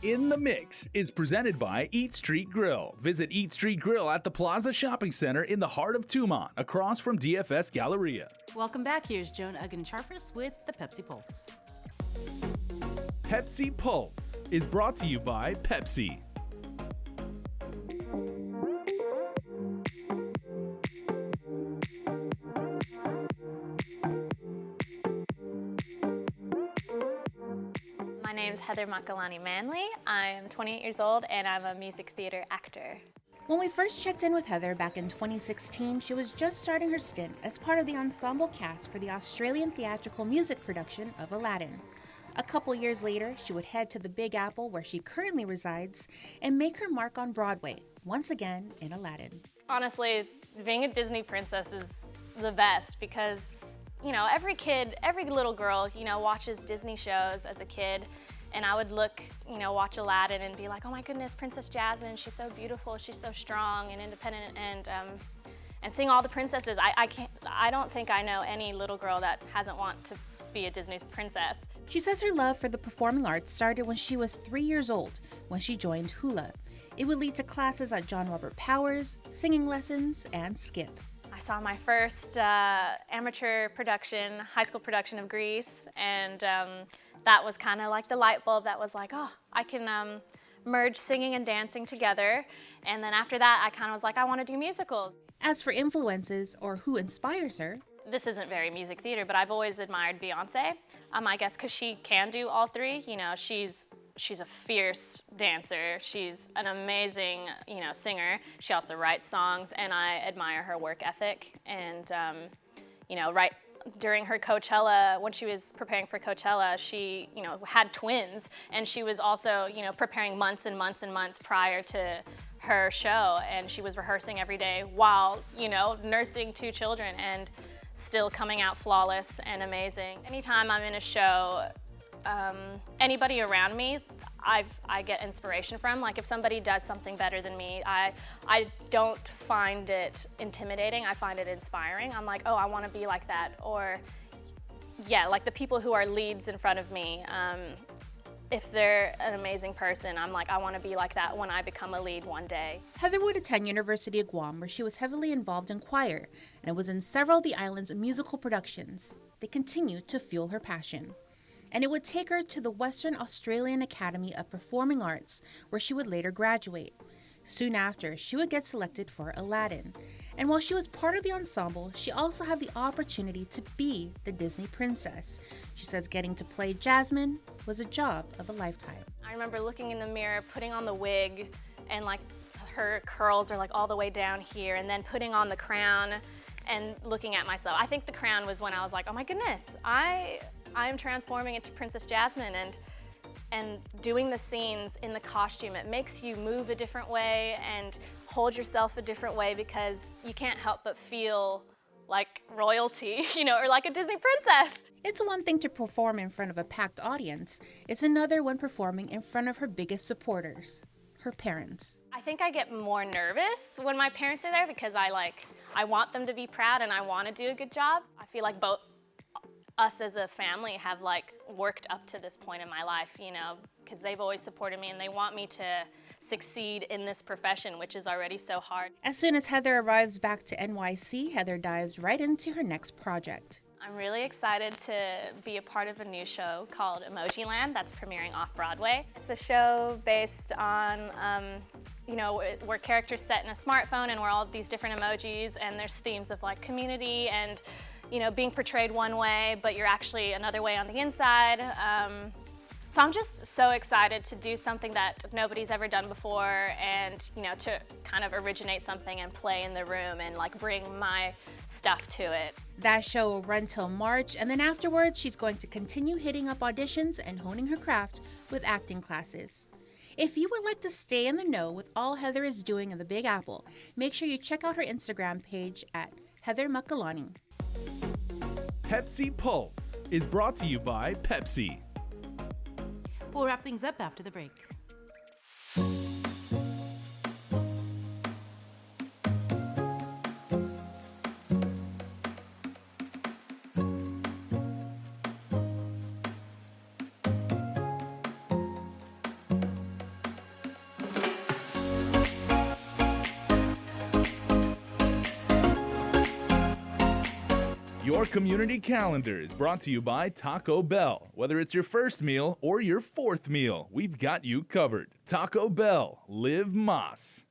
In the Mix is presented by Eat Street Grill. Visit Eat Street Grill at the Plaza Shopping Center in the heart of Tumon, across from DFS Galleria. Welcome back. Here's Joan Uggan-Charfus with the Pepsi Pulse. Pepsi Pulse is brought to you by Pepsi. My name is Heather Makalani Manley. I'm 28 years old and I'm a music theater actor. When we first checked in with Heather back in 2016, she was just starting her stint as part of the ensemble cast for the Australian theatrical music production of Aladdin. A couple years later, she would head to the Big Apple, where she currently resides, and make her mark on Broadway, once again in Aladdin. Honestly, being a Disney princess is the best because, you know, every kid, every little girl, you know, watches Disney shows as a kid. And I would look, you know, watch Aladdin and be like, oh my goodness, Princess Jasmine, she's so beautiful, she's so strong and independent, and seeing all the princesses, I don't think I know any little girl that hasn't want to be a Disney princess. She says her love for the performing arts started when she was 3 years old, when she joined hula. It would lead to classes at John Robert Powers, singing lessons, and skip. I saw my first amateur production, high school production of Grease, and that was kind of like the light bulb that was like, oh, I can merge singing and dancing together. And then after that, I kind of was like, I want to do musicals. As for influences or who inspires her, this isn't very music theater, but I've always admired Beyonce, I guess because she can do all three. You know, she's a fierce dancer. She's an amazing, you know, singer. She also writes songs, and I admire her work ethic. And, you know, right during her Coachella, when she was preparing for Coachella, she, you know, had twins, and she was also, you know, preparing months and months and months prior to her show, and she was rehearsing every day while, you know, nursing 2 children and still coming out flawless and amazing. Anytime I'm in a show, anybody around me, I get inspiration from. Like if somebody does something better than me, I don't find it intimidating, I find it inspiring. I'm like, oh, I want to be like that. Or yeah, like the people who are leads in front of me, if they're an amazing person, I'm like, I want to be like that when I become a lead one day. Heather would attend University of Guam, where she was heavily involved in choir and was in several of the island's musical productions. They continue to fuel her passion. And it would take her to the Western Australian Academy of Performing Arts, where she would later graduate. Soon after, she would get selected for Aladdin. And while she was part of the ensemble, she also had the opportunity to be the Disney princess. She says getting to play Jasmine was a job of a lifetime. I remember looking in the mirror, putting on the wig, and like her curls are like all the way down here, and then putting on the crown and looking at myself. I think the crown was when I was like, oh my goodness, I'm transforming into Princess Jasmine, and doing the scenes in the costume, it makes you move a different way and hold yourself a different way because you can't help but feel like royalty, you know, or like a Disney princess. It's one thing to perform in front of a packed audience. It's another when performing in front of her biggest supporters, her parents. I think I get more nervous when my parents are there because I want them to be proud and I want to do a good job. I feel like both us as a family have like worked up to this point in my life, you know, because they've always supported me and they want me to succeed in this profession, which is already so hard. As soon as Heather arrives back to NYC, Heather dives right into her next project. I'm really excited to be a part of a new show called Emoji Land that's premiering off Broadway. It's a show based on, you know, where characters set in a smartphone and we're all these different emojis, and there's themes of like community and, you know, being portrayed one way, but you're actually another way on the inside. So I'm just so excited to do something that nobody's ever done before, and, you know, to kind of originate something and play in the room and like bring my stuff to it. That show will run till March, and then afterwards she's going to continue hitting up auditions and honing her craft with acting classes. If you would like to stay in the know with all Heather is doing in the Big Apple, make sure you check out her Instagram page at Heather Makalani. Pepsi Pulse is brought to you by Pepsi. We'll wrap things up after the break. Your community calendar is brought to you by Taco Bell. Whether it's your first meal or your fourth meal, we've got you covered. Taco Bell, live Más.